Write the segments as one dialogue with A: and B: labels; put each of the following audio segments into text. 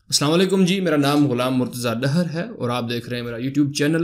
A: السلام علیکم جی، میرا نام غلام مرتضیٰ ڈہر ہے اور آپ دیکھ رہے ہیں میرا یوٹیوب چینل۔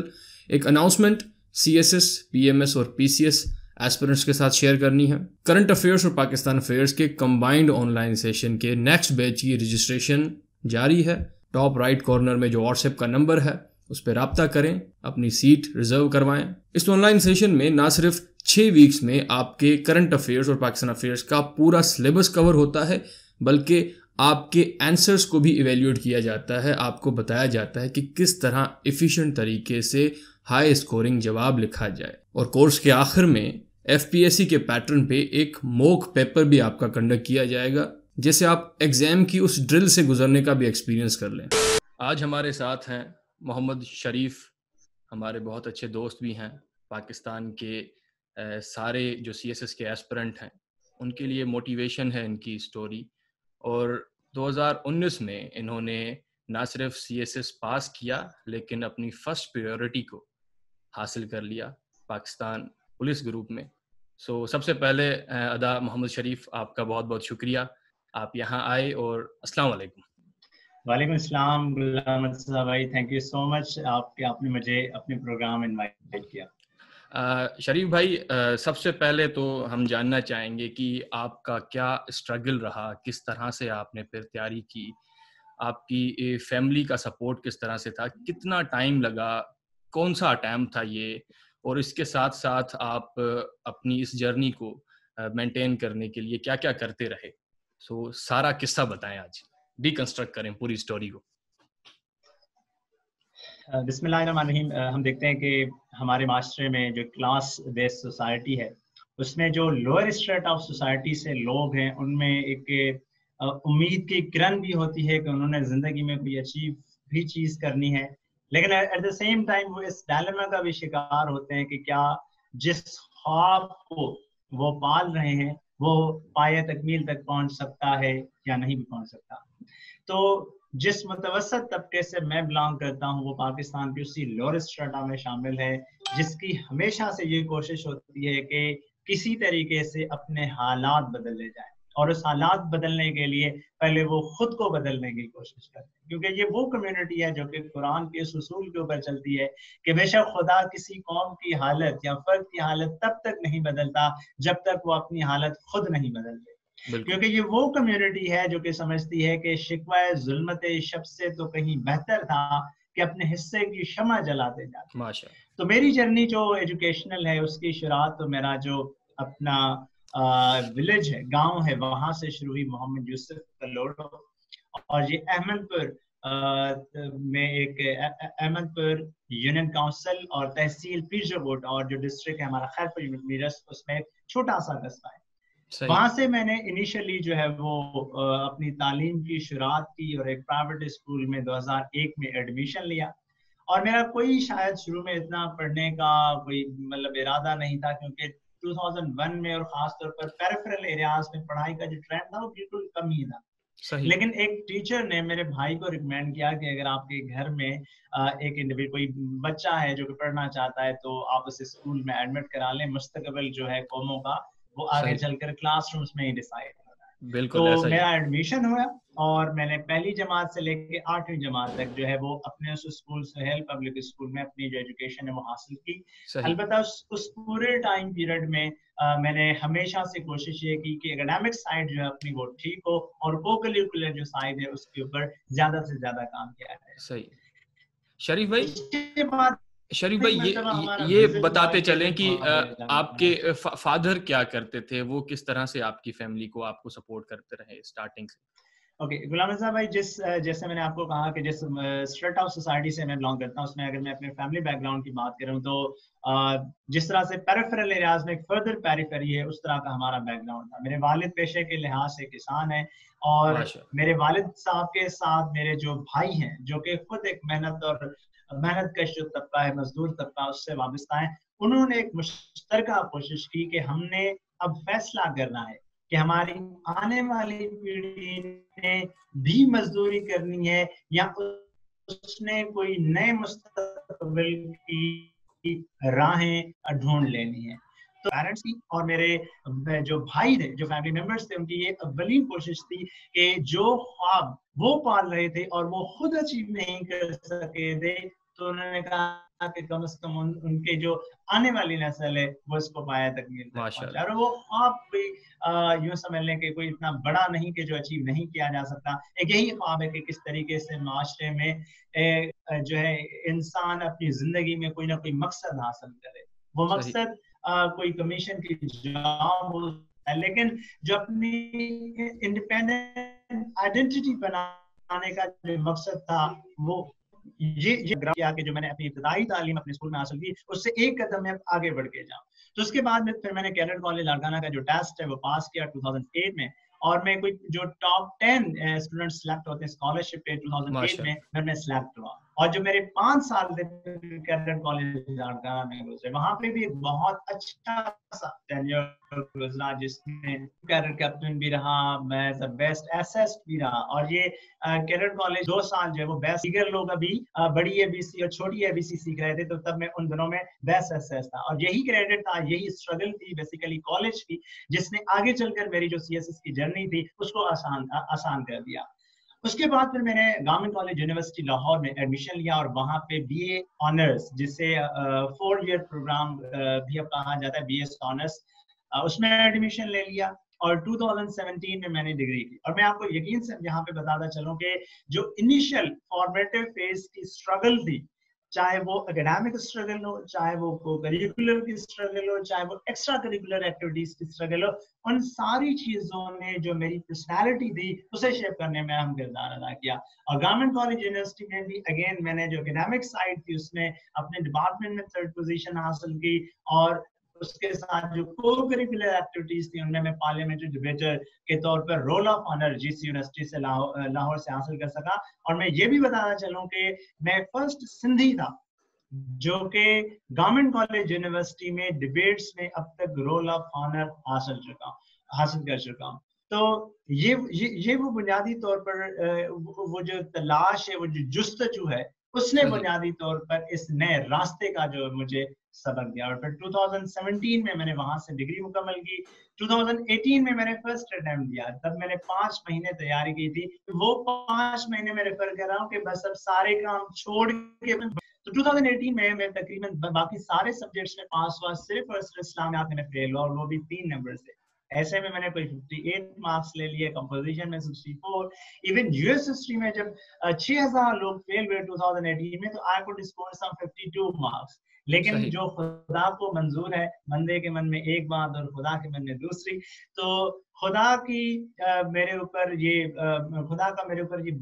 A: ایک announcement C S S, P M S اور پی سی ایس ایسپرنٹس کے ساتھ شیئر کرنی ہے۔ کرنٹ افیئرس اور پاکستان افیئرس کے کمبائنڈ آن لائن سیشن کے نیکسٹ بیچ کی رجسٹریشن جاری ہے۔ ٹاپ رائٹ کارنر میں جو واٹس ایپ کا نمبر ہے اس پہ رابطہ کریں، اپنی سیٹ ریزرو کروائیں۔ اس آن لائن سیشن میں نہ صرف 6 ویکس میں آپ کے کرنٹ افیئرس اور پاکستان افیئرس کا پورا سلیبس کور ہوتا ہے، بلکہ آپ کے آنسرز کو بھی ایویلیویٹ کیا جاتا ہے۔ آپ کو بتایا جاتا ہے کہ کس طرح ایفیشینٹ طریقے سے ہائی اسکورنگ جواب لکھا جائے، اور کورس کے آخر میں ایف پی ایس سی کے پیٹرن پہ ایک موک پیپر بھی آپ کا کنڈکٹ کیا جائے گا، جسے آپ ایگزام کی اس ڈرل سے گزرنے کا بھی ایکسپیرینس کر لیں۔ آج ہمارے ساتھ ہیں محمد شریف، ہمارے بہت اچھے دوست بھی ہیں۔ پاکستان کے سارے جو سی ایس ایس کے ایسپرنٹ ہیں ان کے لیے موٹیویشن ہے ان کی سٹوری، اور 2019 میں انہوں نے نہ صرف سی ایس ایس پاس کیا لیکن اپنی فرسٹ پریورٹی کو حاصل کر لیا پاکستان پولیس گروپ میں۔ سب سے پہلے ادا محمد شریف، آپ کا بہت بہت شکریہ، آپ یہاں آئے، اور السلام علیکم۔
B: وعلیکم السلام غلام مرتضیٰ بھائی، تھینک یو سو مچ، آپ نے مجھے اپنے پروگرام انوائٹ کیا۔
A: شریف بھائی، سب سے پہلے تو ہم جاننا چاہیں گے کہ آپ کا کیا اسٹرگل رہا، کس طرح سے آپ نے پھر تیاری کی، آپ کی فیملی کا سپورٹ کس طرح سے تھا، کتنا ٹائم لگا، کون سا اٹیمپٹ تھا یہ، اور اس کے ساتھ ساتھ آپ اپنی اس جرنی کو مینٹین کرنے کے لیے کیا کیا کرتے رہے۔ سارا قصہ بتائیں، آج ڈی کنسٹرکٹ کریں پوری اسٹوری کو۔
B: بسم اللہ الرحمن الرحیم۔ ہم دیکھتے ہیں کہ ہمارے معاشرے میں جو کلاس بیس سوسائٹی ہے، اس میں جو لوئر اسٹیٹ آف سوسائٹی سے لوگ ہیں، ان میں ایک امید کی کرن بھی ہوتی ہے کہ انہوں نے زندگی میں کوئی اچیو بھی چیز کرنی ہے، لیکن ایٹ دا سیم ٹائم وہ اس ڈائلیما کا بھی شکار ہوتے ہیں کہ کیا جس خواب کو وہ پال رہے ہیں وہ پایہ تکمیل تک پہنچ سکتا ہے یا نہیں بھی پہنچ سکتا۔ تو جس متوسط طبقے سے میں بلانگ کرتا ہوں وہ پاکستان کی اسی لوئر اسٹریٹا میں شامل ہے، جس کی ہمیشہ سے یہ کوشش ہوتی ہے کہ کسی طریقے سے اپنے حالات بدلے جائیں، اور اس حالات بدلنے کے لیے پہلے وہ خود کو بدلنے کی کوشش کرتے ہیں، کیونکہ یہ وہ کمیونٹی ہے جو کہ قرآن کے اس اصول کے اوپر چلتی ہے کہ بے شک خدا کسی قوم کی حالت یا فرد کی حالت تب تک نہیں بدلتا جب تک وہ اپنی حالت خود نہیں بدلتے، کیونکہ یہ وہ کمیونٹی ہے جو کہ سمجھتی ہے کہ شکوہ ظلمت شب سے تو کہیں بہتر تھا کہ اپنے حصے کی شمع جلاتے جاتے۔ تو میری جرنی جو ایجوکیشنل ہے اس کی شروعات تو میرا جو اپنا ولیج ہے، گاؤں ہے، وہاں سے شروع ہوئی، محمد یوسف کلوڑو، اور یہ احمد پور میں ایک احمد پور یونین کونسل اور تحصیل پیجو بوٹ اور جو ڈسٹرکٹ ہے ہمارا خیرپور میرس، اس میں ایک چھوٹا سا قصبہ ہے۔ وہاں سے میں نے انیشلی جو ہے وہ اپنی تعلیم کی شروعات کی اور ایک پرائیویٹ اسکول میں 2001 میں ایڈمیشن لیا، اور میرا کوئی شاید شروع میں اتنا پڑھنے کا کوئی مطلب ارادہ نہیں تھا، کیونکہ 2001 میں اور خاص طور پر پیریفرل ایریاز میں پڑھائی کا جو ٹرینڈ تھا وہ بالکل کم ہی تھا۔ لیکن ایک ٹیچر نے میرے بھائی کو ریکمینڈ کیا کہ اگر آپ کے گھر میں ایک کوئی بچہ ہے جو کہ پڑھنا چاہتا ہے تو آپ اسے اسکول میں ایڈمٹ کرا لیں، مستقبل جو ہے قوموں کا وہ آگے چل کر کلاس رومز میں ہی ڈیسائیڈ ہوتا ہے۔ تو میرا ایڈمیشن ہوا اور میں نے پہلی جماعت سے لے کے 8ویں جماعت تک جو ہے وہ اپنے اس اسکول سہیل پبلک اسکول میں اپنی جو ایجوکیشن ہے وہ حاصل کی۔ البتہ اس پورے ٹائم پیریڈ میں میں نے ہمیشہ سے کوشش یہ کی کہ اکیڈیمک سائڈ جو ہے اپنی وہ ٹھیک ہو، اور کو کریکولر جو سائڈ ہے اس کے اوپر زیادہ سے زیادہ کام کیا ہے۔
A: صحیح۔ شریف بھائی یہ بتاتے چلیں کہ آپ کے فادر کیا کرتے تھے، وہ کس طرح سے آپ کی فیملی کو، آپ کو سپورٹ کرتے رہے اسٹارٹنگ سے؟
B: اوکے غلام رضا بھائی، جیسے میں نے آپ کو کہا کہ جس اسٹریٹ آف سوسائٹی سے میں بلانگ کرتا ہوں، اس میں اگر میں اپنے فیملی بیک گراؤنڈ کی بات کروں تو جس طرح سے پیریفرل ایریاز میں فردر پیریفری ہے، اس طرح کا ہمارا بیک گراؤنڈ تھا۔ میرے والد پیشے کے لحاظ سے کسان ہیں، اور میرے والد صاحب کے ساتھ میرے جو بھائی ہیں جو کہ خود ایک محنت کش جو طبقہ ہے، مزدور طبقہ، اس سے وابستہ ہیں، انہوں نے ایک مشترکہ کوشش کی کہ ہم نے اب فیصلہ کرنا ہے کہ ہماری آنے والی پیڑھی نے بھی مزدوری کرنی ہے یا اس نے کوئی نئے مستقبل کی راہیں ڈھونڈ لینی ہے۔ تو پیرنٹس کی اور میرے جو بھائی تھے, جو فیملی ممبرس تھے, ان کی یہ اولین کوشش تھی کہ جو خواب وہ پال رہے تھے اور وہ خود اچیو نہیں کر سکے تھے, تو انہوں نے کہا کہ کم از کم ان کے جو آنے والی نسل ہے وہ اس کو پایا تکمیل تک پہنچا. اور وہ خواب بھی یوں سمجھ لیں کہ کوئی اتنا بڑا نہیں کہ جو اچیو نہیں کیا جا سکتا. ایک یہی خواب ہے کہ کس طریقے سے معاشرے میں جو ہے انسان اپنی زندگی میں کوئی نہ کوئی مقصد حاصل کرے. وہ مقصد کوئی کمیشن کی جاب ہو, لیکن جو اپنی انڈیپینڈنٹ آئیڈینٹی بنانے کا جو مقصد تھا وہ یہ کیا کہ جو میں نے اپنی ابتدائی تعلیم اپنے اسکول میں حاصل کی اس سے ایک قدم میں آگے بڑھ کے جاؤں. تو اس کے بعد میں پھر میں نے کیڈٹ کالج لاڑکانہ کا جو ٹیسٹ ہے وہ پاس کیا 2008 میں, اور میں کوئی جو ٹاپ 10 اسٹوڈنٹ سلیکٹ ہوتے ہیں اسکالرشپ پہ 2008 میں سلیکٹ ہوا. اور جو میرے 5 سال تھے کیڈٹ کالج لاڑکانہ میں گزرے, وہاں پہ بھی بہت اچھا سا ٹینیور گزرا, جس میں کیڈٹ کیپٹن بھی رہا, میں بیسٹ ایسسٹ بھی رہا. اور یہ کیڈٹ کالج 2 سال جو ہے وہ بیسٹ, دیگر لوگ ابھی بڑی اے بی سی اور چھوٹی اے بی سی سیکھ رہے تھے, تو تب میں ان دنوں میں بیسٹ ایسسٹ تھا. اور یہی کریڈٹ تھا, یہی اسٹرگل تھی بیسیکلی کالج کی, جس نے آگے چل کر میری جو سی ایس ایس کی جرنی تھی اس کو آسان کر دیا. اس کے بعد پھر میں نے گورنمنٹ کالج یونیورسٹی لاہور میں ایڈمیشن لیا, اور وہاں پہ بی اے آنرز, جسے 4 ایئر پروگرام بھی اب کہا جاتا ہے, بی ایس آنرز, اس میں ایڈمیشن لے لیا. اور 2017 میں نے ڈگری کی. اور میں آپ کو یقین سے یہاں پہ بتاتا چلوں کہ جو انیشل فارمیٹیو فیز کی اسٹرگل تھی, چاہے وہ اکیڈیمک اسٹرگل ہو, چاہے وہ کو کریکولر کی اسٹرگل ہو, چاہے وہ ایکسٹرا کریکولر ایکٹیویٹیز کی اسٹرگل ہو, ان ساری چیزوں نے جو میری پرسنالٹی تھی اسے شیپ کرنے میں اہم کردار ادا کیا. اور گورنمنٹ کالج یونیورسٹی میں بھی اگین میں نے جو اکیڈیمک سائڈ تھی اس میں اپنے ڈپارٹمنٹ میں 3rd پوزیشن حاصل کی, اور اس کے ساتھ جو کو کریکولر ایکٹیویٹیز تھی ان میں پارلیمنٹری ڈیبیٹر کے طور پر رول آف آنر جی سی یونیورسٹی سے لاہور سے حاصل کر سکا. اور میں یہ بھی بتانا چلوں کہ میں فرسٹ سندھی تھا جو کہ گورنمنٹ کالج یونیورسٹی میں ڈیبیٹس میں اب تک رول آف آنر حاصل کر چکا ہوں. تو یہ وہ بنیادی طور پر وہ جو تلاش ہے, وہ جو جستجو ہے, اس نے بنیادی طور پر اس نئے راستے کا جو مجھے سبق دیا. اور پھر 2017 میں نے وہاں سے ڈگری مکمل کی. 2018 میں نے فرسٹ اٹیمپٹ دیا, تب میں نے 5 مہینے تیاری کی تھی. وہ 5 مہینے میں ریفر کر رہا ہوں کہ بس اب سارے کام چھوڑ کے, تو 2018 میں تقریباً باقی سارے سبجیکٹس میں پاس ہوا, صرف اسلامیات میں فیل ہوا, اور وہ بھی 3 نمبر سے. ایسے میں نے کوئی 58 مارکس لے لیے, کمپوزیشن میں 64, ایون یو ایس ہسٹری میں جب 6000 لوگ فیل ہوئے 2018 میں, تو I could score some 52 marks. لیکن جو خدا کو منظور ہے, بندے کے من میں ایک بات اور خدا کے من میں دوسری. تو خدا کا میرے اوپر یہ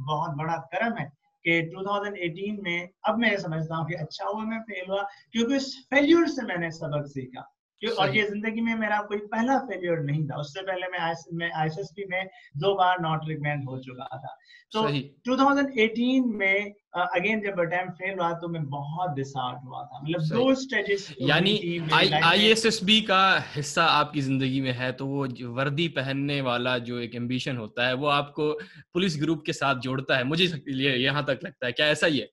B: بہت بڑا کرم ہے کہ 2018 میں اب میں سمجھتا ہوں کہ اچھا ہوا میں فیل ہوا, کیونکہ اس فیلیور سے میں نے سبق سیکھا. اور یہ زندگی میں میرا کوئی پہلا فیلیور نہیں تھا. اس سے پہلے میں آئی ایس ایس پی میں 2 بار ناٹ ریکمینڈ ہو چکا تھا. تو 2018 میں اگین جب اٹیمپٹ فیل ہوا تو میں بہت ڈسہارٹ ہوا تھا. مطلب 2 سٹیجز,
A: یعنی آئی ایس ایس بی کا حصہ آپ کی زندگی میں ہے, تو وہ وردی پہننے والا جو ایک ایمبیشن ہوتا ہے وہ آپ کو پولیس گروپ کے ساتھ جوڑتا ہے, مجھے یہاں تک لگتا ہے. کیا ایسا ہی ہے؟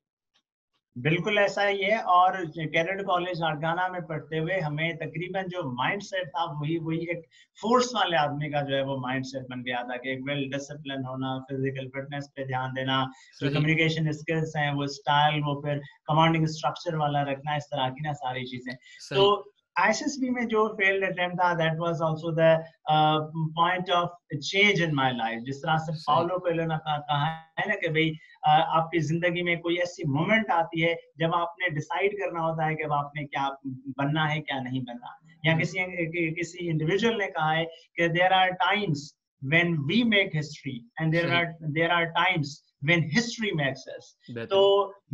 B: بالکل ایسا ہی ہے. اور کیڈٹ کالج لاڑکانہ میں پڑھتے ہوئے ہمیں تقریباً جو مائنڈ سیٹ تھا وہی ایک فورس والے آدمی کا جو ہے وہ مائنڈ سیٹ بن گیا تھا کہ ایک ویل ڈسپلن ہونا, فزیکل فٹنس پہ دھیان دینا, جو کمیونیکیشن اسکلس ہیں وہ اسٹائل, وہ پھر کمانڈنگ اسٹرکچر والا رکھنا, اس طرح کی نا ساری چیزیں. تو آئی ایس ایس بی میں جو فیلڈ اٹیمپٹ تھا, that was also the point of change in my life. جس طرح سے پاولو کویلو نے کہا ہے نا کہ بھائی آپ کی زندگی میں کوئی ایسی مومنٹ آتی ہے جب آپ نے ڈیسائیڈ کرنا ہوتا ہے کہ آپ نے کیا بننا ہے کیا نہیں بننا. یا کسی انڈیویجول نے کہا ہے کہ there are times when we make history and there are times when history makes us. تو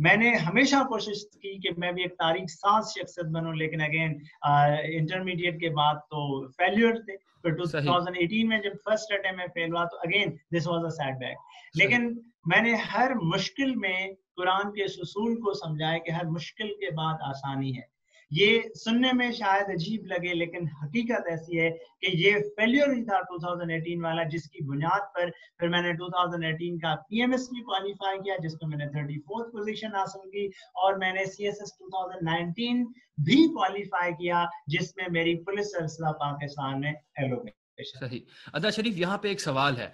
B: میں نے ہمیشہ کوشش کی کہ میں بھی ایک تاریخ ساز شخصیت بنوں, لیکن اگین انٹرمیڈیٹ کے بعد تو فیلیور تھے. پھر 2018 میں جب فرسٹ اٹیمپٹ میں فیل ہوا تو again this was a setback. لیکن میں نے ہر مشکل میں قرآن کے اس اصول کو سمجھا ہے کہ ہر مشکل کے بعد آسانی ہے. یہ سننے میں شاید عجیب لگے لیکن حقیقت ایسی ہے کہ یہ فیلئر ہی تھا 2018 والا، جس کی بنیاد پر پھر میں نے 2018 کا پی ایم ایس بھی کوالیفائی کیا جس میں میں نے 34th پوزیشن حاصل کی، اور میں نے سی ایس ایس 2019 بھی کوالیفائی کیا جس میں میری پولیس سلسلہ پاکستان میں ایلوکیشن۔
A: صحیح۔ ادا شریف، یہاں پہ ایک سوال ہے،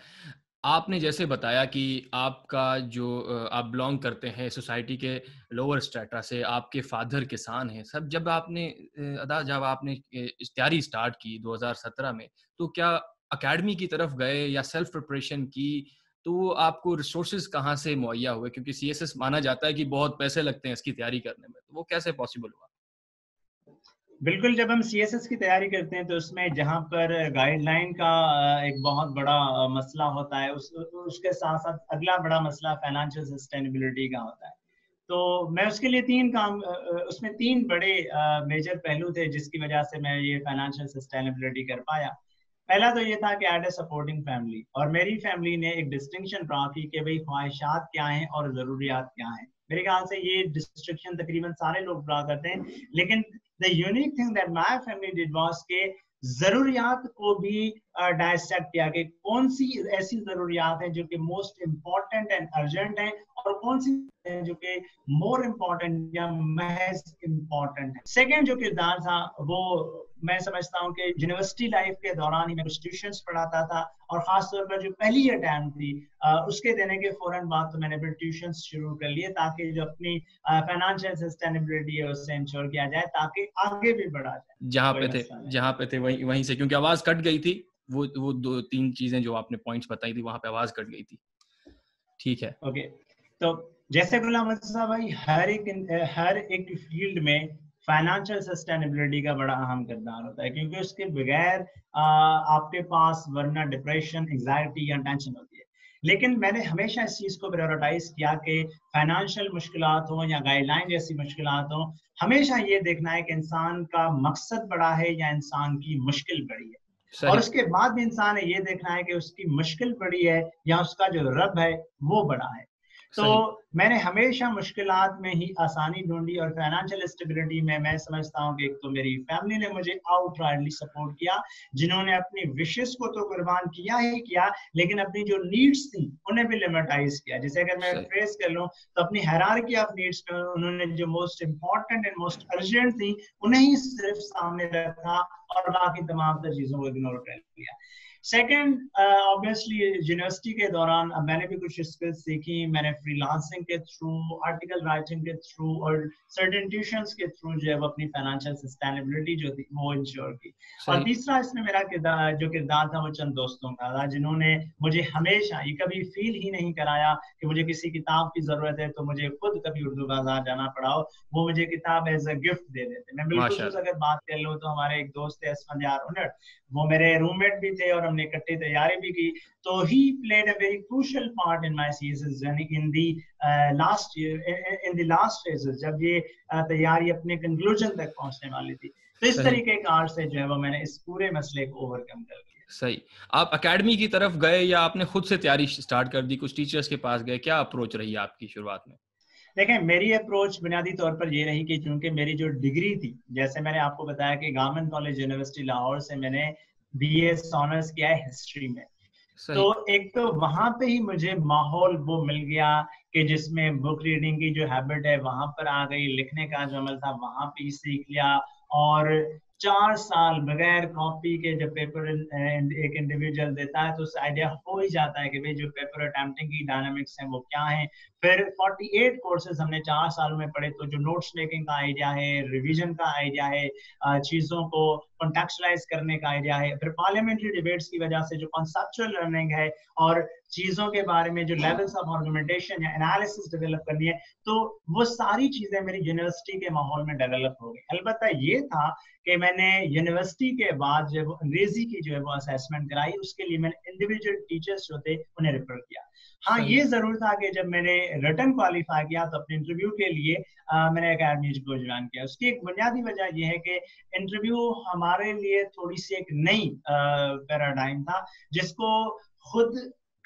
A: آپ نے جیسے بتایا کہ آپ کا جو آپ بلانگ کرتے ہیں سوسائٹی کے لوور اسٹریٹا سے، آپ کے فادر کسان ہیں سب، جب آپ نے جب آپ نے تیاری سٹارٹ کی 2017 میں، تو کیا اکیڈمی کی طرف گئے یا سیلف پریپریشن کی؟ تو آپ کو ریسورسز کہاں سے مہیا ہوئے؟ کیونکہ سی ایس ایس مانا جاتا ہے کہ بہت پیسے لگتے ہیں اس کی تیاری کرنے میں، تو وہ کیسے پاسبل ہوا؟
B: بالکل، جب ہم سی ایس ایس کی تیاری کرتے ہیں تو اس میں جہاں پر گائیڈ لائن کا ایک بہت بڑا مسئلہ ہوتا ہے، اس کے ساتھ ساتھ اگلا بڑا مسئلہ فائنانشیل سسٹینیبلٹی کا ہوتا ہے۔ تو میں اس کے لیے اس میں تین بڑے میجر پہلو تھے جس کی وجہ سے میں یہ فائنانشیل سسٹینیبلٹی کر پایا۔ پہلا تو یہ تھا کہ ایڈ اے سپورٹنگ فیملی، اور میری فیملی نے ایک ڈسٹنکشن ڈرا کی کہ بھئی خواہشات کیا ہیں اور ضروریات کیا ہیں۔ میرے خیال سے یہ ڈسٹرکشن تقریباً سارے لوگ ڈرا کرتے ہیں، لیکن the unique thing that my family did was کہ ضروریات کو بھی ڈائسیکٹ کیا کہ کون سی ایسی ضروریات ہیں جو کہ موسٹ امپورٹنٹ اینڈ ارجنٹ ہیں، اور کون سی ہیں جو کہ مور امپورٹنٹ یا محض امپورٹنٹ ہے۔ سیکنڈ جو کردار تھا وہ میں سمجھتا ہوں کہ یونیورسٹی لائف کے دوران ہی میں کچھ ٹیوشنس پڑھاتا تھا، اور خاص طور پر جو پہلی اٹیمپٹ تھی اس کے دینے کے فوراً بعد تو میں نے پھر ٹیوشنس شروع کر لیے تاکہ جو اپنی فائنانشیل سسٹینیبلٹی ہے اس سے انشور کیا جائے تاکہ آگے بھی بڑھا جائے۔
A: جہاں پہ تھے وہیں سے، کیونکہ آواز کٹ گئی تھی، وہ دو تین چیزیں جو آپ نے پوائنٹس بتائی تھی وہاں پہ آواز کٹ گئی تھی۔ ٹھیک ہے،
B: اوکے۔ تو جیسے غلام احمد صاحب بھائی، ہر ایک فیلڈ میں فائنانشیل سسٹینیبلٹی کا بڑا اہم کردار ہوتا ہے، کیونکہ اس کے بغیر آپ کے پاس ورنہ ڈپریشن، انگزائٹی یا ٹینشن ہوتی ہے۔ لیکن میں نے ہمیشہ اس چیز کو پریورٹائز کیا کہ فائنانشیل مشکلات ہوں یا گائیڈ لائن جیسی مشکلات ہوں، ہمیشہ یہ دیکھنا ہے کہ انسان کا مقصد بڑا ہے یا انسان کی مشکل بڑی ہے، اور اس کے بعد بھی انسان نے یہ دیکھنا ہے کہ اس کی مشکل بڑی ہے یا اس کا جو رب ہے وہ بڑا ہے۔ تو میں نے ہمیشہ مشکلات میں ہی آسانی ڈھونڈی، اور فائنانشیل اسٹیبلٹی میں سمجھتا ہوں کہ ایک تو میری فیملی نے مجھے آؤٹ رائٹلی سپورٹ کیا، جنہوں نے اپنی وشز کو تو قربان کیا ہی کیا، لیکن اپنی جو نیڈز تھیں انہیں بھی لیمیٹائز کیا۔ جیسے اگر میں فریز کر لوں تو اپنی ہیرارکی آف نیڈز میں انہوں نے جو most important and most urgent تھی انہیں ہی صرف سامنے رکھا اور باقی تمام تر چیزوں کو اگنور کر لیا۔ سیکنڈ، آبویسلی یونیورسٹی کے دوران میں نے بھی کچھ اسکلز سیکھی، میں نے فری لانسنگ کے تھرو، آرٹیکل رائٹنگ کے تھرو اور سرٹن ٹیوشنس کے تھرو جو ہے وہ اپنی فائنانشیل سسٹینیبلٹی جو تھی وہ انشور کی۔ اور تیسرا اس میں میرا جو کردار تھا وہ چند دوستوں کا تھا جنہوں نے مجھے ہمیشہ یہ کبھی فیل ہی نہیں کرایا کہ مجھے کسی کتاب کی ضرورت ہے تو مجھے خود کبھی اردو بازار جانا پڑا ہو، وہ مجھے کتاب ایز اے گفٹ دے دیتے۔ میں بالخصوص اگر بات کر لوں تو ہمارے ایک دوست ہے اسفندیار انٹ، وہ میرے روم میٹ بھی تھے اور ہم نے اکٹھے تیاری بھی کی، تو ہی played a very crucial part in my CSS, یعنی in the last year, in the last phases, جب یہ تیاری اپنے کنکلوژن تک پہنچنے والی تھی۔ تو اس طریقے کار سے جو ہے وہ میں نے اس پورے مسئلے کو اوور کم کر لیا۔
A: صحیح۔ آپ اکیڈمی کی طرف گئے یا آپ نے خود سے تیاری سٹارٹ کر دی، کچھ ٹیچرز کے پاس گئے، کیا اپروچ رہی آپ کی شروعات میں؟
B: دیکھیں، میری اپروچ بنیادی طور پر یہ رہی کہ چونکہ میری جو ڈگری تھی، جیسے میں نے آپ کو بتایا کہ گورنمنٹ کالج یونیورسٹی لاہور سے میں نے بی اے آنرس کیا ہے ہسٹری میں، تو ایک تو وہاں پہ ہی مجھے ماحول وہ مل گیا کہ جس میں بک ریڈنگ کی جو ہیبٹ ہے وہاں پر آ گئی، لکھنے کا جو عمل تھا وہاں پہ ہی سیکھ لیا، اور 4 سال بغیر کاپی کے جب پیپر ایک انڈیویجول دیتا ہے تو اس آئیڈیا ہو ہی جاتا ہے کہ بھئی جو پیپر اٹیمپٹنگ کی ڈائنامکس ہیں وہ کیا ہیں۔ پھر 48 کورسز ہم نے 4 سالوں میں پڑھے، تو جو نوٹس میکنگ کا آئیڈیا ہے، ریویژن کا آئیڈیا ہے، چیزوں کو کنٹیکسچلائز کرنے کا آئیڈیا ہے، پھر پارلیمنٹری ڈیبیٹس کی وجہ سے جو کنسپچوئل لرننگ ہے اور چیزوں کے بارے میں جو لیولز آف آرگومنٹیشن یا انالیسس ڈیولپ کرنی ہے، تو وہ ساری چیزیں میری یونیورسٹی کے ماحول میں ڈیولپ ہو گئی۔ البتہ یہ تھا کہ میں نے یونیورسٹی کے بعد جو انگریزی کی جو ہے وہ اسیسمنٹ کرائی، اس کے لیے میں نے انڈیویجول ٹیچرز جو تھے انہیں ریفر کیا۔ ہاں یہ ضرور تھا کہ جب میں نے ریٹن کوالیفائی کیا تو اپنے انٹرویو کے لیے میں نے اکیڈمی کو جوائن کیا۔ اس کی ایک بنیادی وجہ یہ ہے کہ انٹرویو ہمارے لیے تھوڑی سی ایک نئی پیراڈائم تھا جس کو خود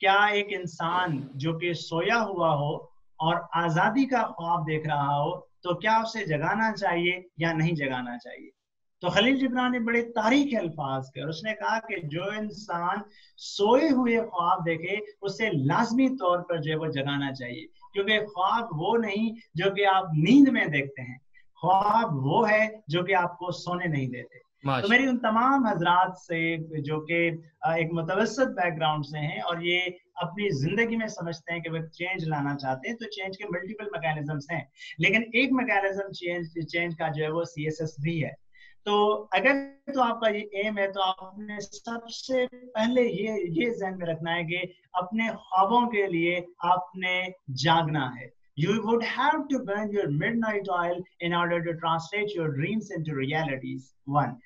B: کیا ایک انسان جو کہ سویا ہوا ہو اور آزادی کا خواب دیکھ رہا ہو تو کیا اسے جگانا چاہیے یا نہیں جگانا چاہیے؟ تو خلیل جبران نے بڑے تاریخی الفاظ کے اور اس نے کہا کہ جو انسان سوئے ہوئے خواب دیکھے اسے لازمی طور پر جو ہے وہ جگانا چاہیے، کیونکہ خواب وہ نہیں جو کہ آپ نیند میں دیکھتے ہیں، خواب وہ ہے جو کہ آپ کو سونے نہیں دیتے۔ تو میری ان تمام حضرات سے جو کہ ایک متوسط بیک گراؤنڈ سے ہیں اور یہ اپنی زندگی میں سمجھتے ہیں کہ وہ چینج لانا چاہتے ہیں، تو چینج کے ملٹیپل میکانزمس ہیں، لیکن ایک میکانزم چینج کا جو ہے وہ CSS بھی ہے۔ تو اگر تو آپ کا یہ ایم ہے تو آپ نے سب سے پہلے یہ ذہن میں رکھنا ہے کہ اپنے خوابوں کے لیے آپ نے جاگنا ہے۔ You would have to burn your midnight oil in order to translate your dreams into realities. One.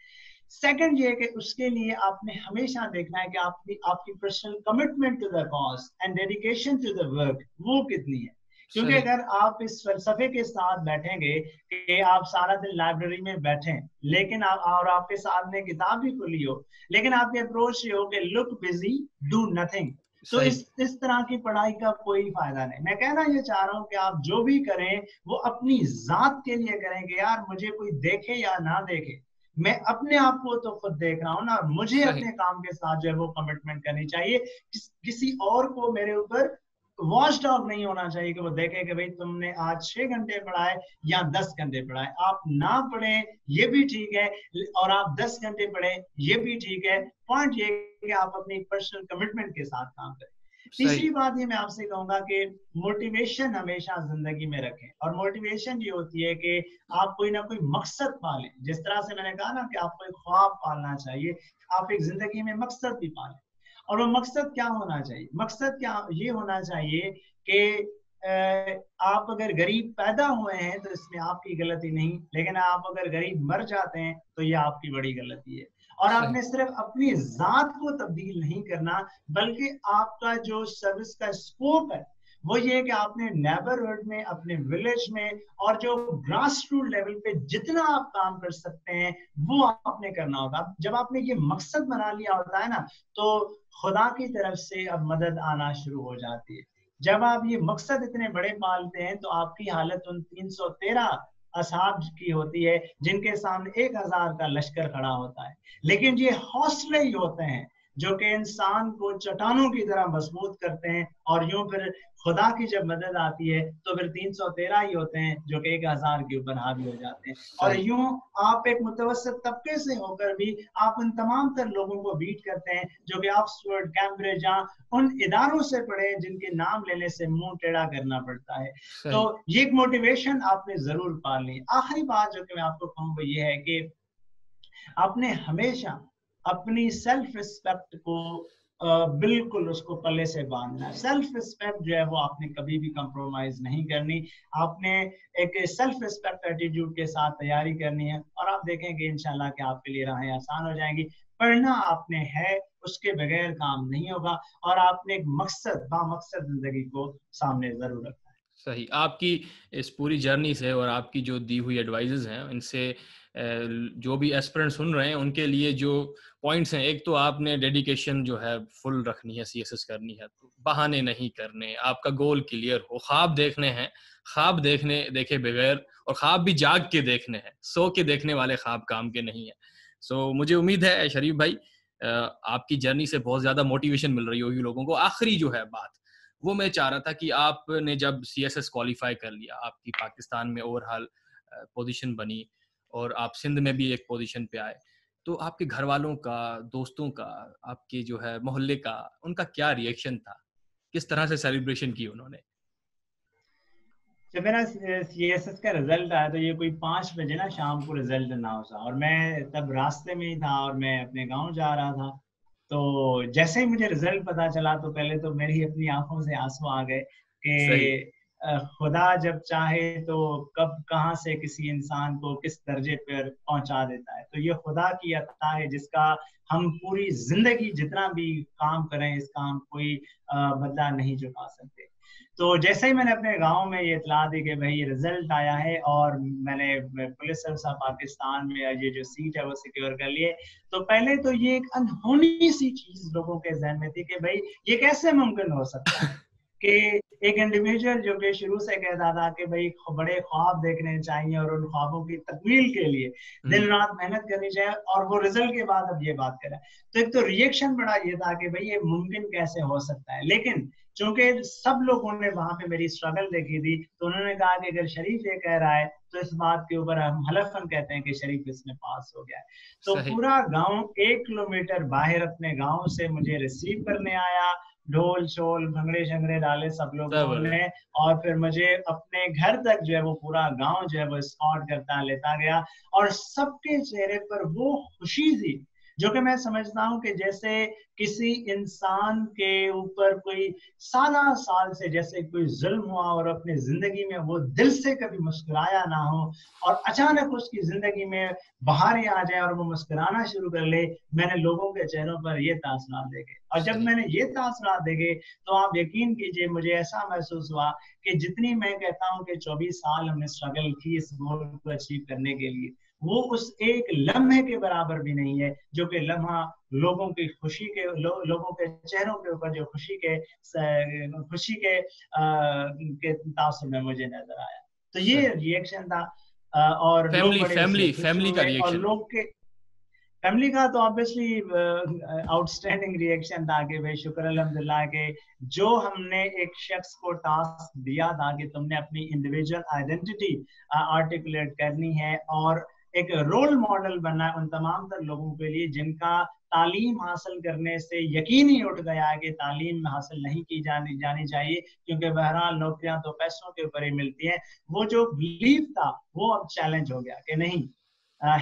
B: Second یہ کہ اس کے لیے آپ نے ہمیشہ دیکھنا ہے کہ آپ کی personal commitment to the cause and dedication to the work وہ کتنی ہے، کیونکہ اگر آپ اس فلسفے کے ساتھ بیٹھیں گے کہ آپ سارا دن لائبریری میں بیٹھیں لیکن اور آپ کے سامنے کتاب بھی کھلی ہو لیکن آپ کی اپروچ یہ ہو کہ look busy, do nothing، تو اس طرح کی پڑھائی کا کوئی فائدہ نہیں۔ میں کہنا یہ چاہ رہا ہوں کہ آپ جو بھی کریں وہ اپنی ذات کے لیے کریں کہ یار مجھے کوئی دیکھے یا نہ دیکھے، میں اپنے آپ کو تو خود دیکھ رہا ہوں نا، اور مجھے اپنے کام کے ساتھ جو ہے وہ کمٹمنٹ کرنی چاہیے۔ کسی اور کو میرے اوپر واچ ڈاگ نہیں ہونا چاہیے کہ وہ دیکھے کہ بھئی تم نے آج 6 گھنٹے پڑھائے یا 10 گھنٹے پڑھائے۔ آپ نہ پڑھیں یہ بھی ٹھیک ہے اور آپ 10 گھنٹے پڑھیں یہ بھی ٹھیک ہے، پوائنٹ یہ کہ آپ اپنی پرسنل کمٹمنٹ کے ساتھ کام کریں۔ تیسری بات یہ میں آپ سے کہوں گا کہ موٹیویشن ہمیشہ زندگی میں رکھیں، اور موٹیویشن یہ ہوتی ہے کہ آپ کوئی نہ کوئی مقصد پالیں، جس طرح سے میں نے کہا نا کہ آپ کو ایک خواب پالنا چاہیے، آپ ایک زندگی میں مقصد بھی پالیں۔ اور وہ مقصد کیا ہونا چاہیے؟ مقصد کیا یہ ہونا چاہیے کہ آپ اگر غریب پیدا ہوئے ہیں تو اس میں آپ کی غلطی نہیں، لیکن آپ اگر غریب مر جاتے ہیں تو یہ آپ کی بڑی غلطی ہے۔ اور آپ نے صرف اپنی ذات کو تبدیل نہیں کرنا بلکہ آپ کا جو سروس کا اسکوپ ہے وہ یہ کہ آپ نے نیبرہڈ میں، اپنے ولیج میں اور جو گراس روٹ لیول پہ جتنا آپ کام کر سکتے ہیں وہ آپ نے کرنا ہوگا۔ جب آپ نے یہ مقصد بنا لیا ہوتا ہے نا تو خدا کی طرف سے اب مدد آنا شروع ہو جاتی ہے۔ جب آپ یہ مقصد اتنے بڑے پالتے ہیں تو آپ کی حالت ان 313 اصحاب کی ہوتی ہے جن کے سامنے 1000 کا لشکر کھڑا ہوتا ہے، لیکن یہ حوصلے ہی ہوتے ہیں جو کہ انسان کو چٹانوں کی طرح مضبوط کرتے ہیں، اور یوں پھر خدا کی جب مدد آتی ہے تو پھر 313 ہی ہوتے ہیں جو کہ 1000 کے اوپر حاوی ہو جاتے ہیں۔ اور یوں آپ ایک متوسط طبقے سے ہو کر بھی آپ ان تمام تر لوگوں کو بیٹ کرتے ہیں جو کہ آکسفورڈ، کیمبرج ان اداروں سے پڑھے جن کے نام لینے سے منہ ٹیڑھا کرنا پڑتا ہے۔ تو یہ ایک موٹیویشن آپ نے ضرور پالنی۔ آخری بات جو کہ میں آپ کو کہوں وہ یہ ہے کہ آپ نے ہمیشہ اپنی سیلف ریسپیکٹ کو بالکل اس کو پلے سے باندھنا ہے۔ سیلف ریسپیکٹ جو ہے وہ آپ نے کبھی بھی کمپرومائز نہیں کرنی، آپ نے ایک سیلف ریسپیکٹ ایٹیٹیوڈ کے ساتھ تیاری کرنی ہے، اور آپ دیکھیں گے انشاءاللہ کہ آپ کے لیے راہیں آسان ہو جائیں گی۔ پڑھنا آپ نے ہے، اس کے بغیر کام نہیں ہوگا، اور آپ نے ایک مقصد بامقصد زندگی کو سامنے ضرور رکھنا ہے۔
A: صحیح، آپ کی اس پوری جرنی سے اور آپ کی جو دی ہوئی ایڈوائزز ہیں ان سے جو بھی ایسپرنٹ سن رہے ہیں ان کے لیے جو پوائنٹس ہیں، ایک تو آپ نے ڈیڈیکیشن جو ہے فل رکھنی ہے، CSS کرنی ہے، بہانے نہیں کرنے، آپ کا گول کلیئر ہو، خواب دیکھنے ہیں، خواب دیکھے بغیر، اور خواب بھی جاگ کے دیکھنے ہیں، سو کے دیکھنے والے خواب کام کے نہیں ہیں۔ سو مجھے امید ہے شریف بھائی آپ کی جرنی سے بہت زیادہ موٹیویشن مل رہی ہوگی لوگوں کو۔ آخری جو ہے بات وہ میں چاہ رہا تھا کہ آپ نے جب CSS کوالیفائی کر لیا، آپ کی پاکستان میں اوور ہال پوزیشن بنی اور آپ سندھ میں بھی ایک پوزیشن پہ آئے، تو آپ کے گھر والوں کا، دوستوں کا، آپ کے جو ہے محلے کا، ان کا کیا ریئیکشن تھا؟ کس طرح سے سیلیبریشن کی انہوں نے؟
B: جب میرا CSS کا رزلٹ آیا تو یہ کوئی 5 بجے نا شام کو رزلٹ اناؤنس ہوا، اور میں تب راستے میں ہی تھا اور میں اپنے گاؤں جا رہا تھا۔ تو جیسے ہی مجھے رزلٹ پتا چلا تو پہلے تو میری اپنی آنکھوں سے آنسو آ گئے کہ خدا جب چاہے تو کب کہاں سے کسی انسان کو کس درجے پر پہنچا دیتا ہے۔ تو یہ خدا کی عطا ہے جس کا ہم پوری زندگی جتنا بھی کام کریں اس کا ہم کوئی بدلہ نہیں چکا سکتے۔ تو جیسے ہی میں نے اپنے گاؤں میں یہ اطلاع دی کہ بھائی یہ رزلٹ آیا ہے اور میں نے پولیس سروس آف پاکستان میں یہ جو سیٹ ہے وہ سیکیور کر لیے، تو پہلے تو یہ ایک انہونی سی چیز لوگوں کے ذہن میں تھی کہ بھائی یہ کیسے ممکن ہو سکتا ہے کہ ایک انڈیویجول جو کہ شروع سے کہتا تھا کہ بھائی بڑے خواب دیکھنے چاہیے اور ان خوابوں کی تکمیل کے لیے دن رات محنت کرنی چاہیے، اور وہ رزلٹ کے بعد اب یہ بات کرا، تو ایک تو ریئیکشن بڑا یہ تھا کہ بھائی یہ ممکن کیسے ہو سکتا ہے. لیکن چونکہ سب لوگوں نے وہاں پہ میری اسٹرگل دیکھی تھی تو انہوں نے کہا کہ اگر شریف یہ کہہ رہا ہے تو اس بات کے اوپر ہم حلفاً کہتے ہیں کہ شریف اس میں پاس ہو گیا ہے. تو پورا گاؤں 1 کلومیٹر باہر اپنے گاؤں سے مجھے ریسیو کرنے آیا، ڈھول شول بھنگڑے شنگڑے ڈالے سب لوگوں نے، اور پھر مجھے اپنے گھر تک جو ہے وہ پورا گاؤں جو ہے وہ اسکارٹ کرتا لیتا گیا، اور سب کے چہرے پر وہ خوشی تھی جو کہ میں سمجھتا ہوں کہ جیسے کسی انسان کے اوپر کوئی سال سے جیسے کوئی ظلم ہوا اور اپنی زندگی میں وہ دل سے کبھی مسکرایا نہ ہو، اور اچانک اس کی زندگی میں بہاریں آ جائے اور وہ مسکرانا شروع کر لے. میں نے لوگوں کے چہروں پر یہ تاثرات دیکھے، اور جب میں نے یہ تاثرات دیکھے تو آپ یقین کیجئے مجھے ایسا محسوس ہوا کہ جتنی میں کہتا ہوں کہ 24 سال ہم نے اسٹرگل کی اس گول کو اچیو کرنے کے لیے، وہ اس ایک لمحے کے برابر بھی نہیں ہے جو کہ لمحہ لوگوں کی خوشی کے لوگوں کے چہروں کے اوپر جو خوشی کے تاثر میں مجھے نظر آیا. تو یہ ریئیکشن تھا، اور لوگ بڑے
A: فیملی کا ریئیکشن،
B: اور لوگ کے فیملی کا تو آبویسلی آؤٹ اسٹینڈنگ ریئیکشن تھا کہ بھائی شکر الحمدللہ کہ جو ہم نے ایک شخص کو ٹاسک دیا تھا کہ تم نے اپنی انڈیویجول آئیڈینٹی آرٹیکولیٹ کرنی ہے اور ایک رول ماڈل بننا ہے ان تمام تر لوگوں کے لیے جن کا تعلیم حاصل کرنے سے یقین ہی اٹھ گیا ہے کہ تعلیم حاصل نہیں کی جانی چاہیے کیونکہ بہرحال نوکریاں تو پیسوں کے اوپر ہی ملتی ہیں. وہ جو بلیف تھا وہ اب چیلنج ہو گیا کہ نہیں،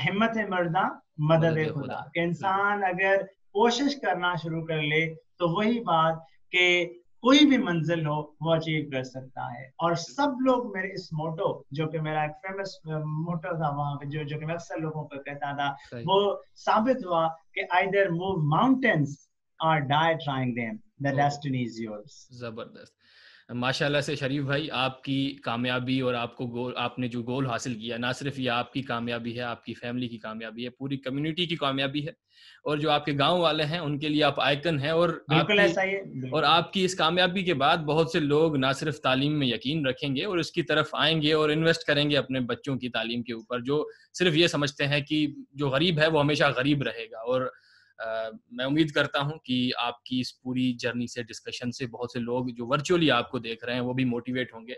B: ہمت مرداں مدد خدا، کہ انسان اگر کوشش کرنا شروع کر لے تو وہی بات کہ کوئی بھی منزل ہو وہ اچیو کر سکتا ہے. اور سب لوگ میرے اس موٹو جو کہ میرا ایک فیمس موٹو تھا وہاں پہ جو کہ میں اکثر لوگوں کو کہتا تھا، وہ ثابت ہوا کہ either move mountains or die trying them, the destiny is yours.
A: زبردست. ماشاءاللہ سے شریف بھائی، آپ کی کامیابی اور آپ نے جو گول حاصل کیا، نہ صرف یہ آپ کی کامیابی ہے، آپ کی فیملی کی کامیابی ہے، پوری کمیونٹی کی کامیابی ہے، اور جو آپ کے گاؤں والے ہیں ان کے لیے آپ آئیکن ہیں. اور
B: بالکل ایسا ہی ہے.
A: اور آپ کی اس کامیابی کے بعد بہت سے لوگ نہ صرف تعلیم میں یقین رکھیں گے اور اس کی طرف آئیں گے اور انویسٹ کریں گے اپنے بچوں کی تعلیم کے اوپر، جو صرف یہ سمجھتے ہیں کہ جو غریب ہے وہ ہمیشہ غریب رہے گا. اور میں امید کرتا ہوں کہ آپ کی اس پوری جرنی سے، ڈسکشن سے، بہت سے لوگ جو ورچولی آپ کو دیکھ رہے ہیں وہ بھی موٹیویٹ ہوں گے.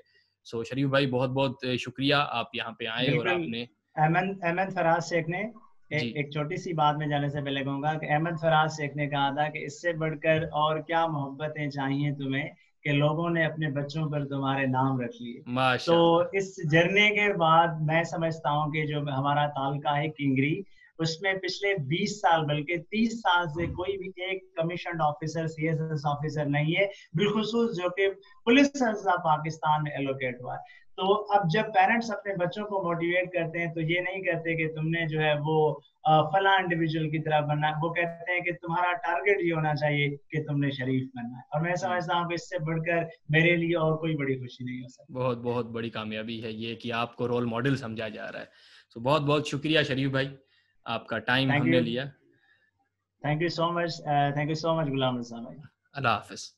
A: سو شریف بھائی بہت بہت شکریہ، آپ یہاں پہ آئے. اور آپ نے
B: احمد فراز شیخ نے ایک چھوٹی سی بات میں جانے سے پہلے کہوں گا کہ احمد فراز شیخ نے کہا تھا کہ اس سے بڑھ کر اور کیا محبتیں چاہیے تمہیں کہ لوگوں نے اپنے بچوں پر تمہارے نام رکھ لیے. تو اس جرنی کے بعد میں سمجھتا ہوں کہ جو ہمارا تعلقہ ہے کنگری، اس میں پچھلے 20 سال بلکہ 30 سال سے کوئی بھی ایک کمیشنڈ آفیسر CSS آفیسر نہیں ہے، بالخصوص جو کہ پولیس سروس آف پاکستان میں ایلوکیٹ ہوا ہے. تو اب جب پیرنٹس اپنے بچوں کو موٹیویٹ کرتے ہیں تو یہ نہیں کہتے کہ تم نے جو ہے وہ فلاں انڈیویجول کی طرح بننا ہے، وہ کہتے ہیں کہ تمہارا ٹارگیٹ یہ ہونا چاہیے کہ تم نے شریف بننا ہے. اور میں سمجھتا ہوں کہ اس سے بڑھ کر میرے لیے اور کوئی بڑی خوشی نہیں ہو سکتی.
A: بہت بہت بڑی کامیابی ہے یہ کہ آپ کو رول ماڈل سمجھا جا رہا ہے. سو بہت بہت شکریہ شریف بھائی، آپ کا ٹائم ہم نے لیا.
B: تھینک یو سو مچ غلام رضا بھائی.
A: اللہ حافظ.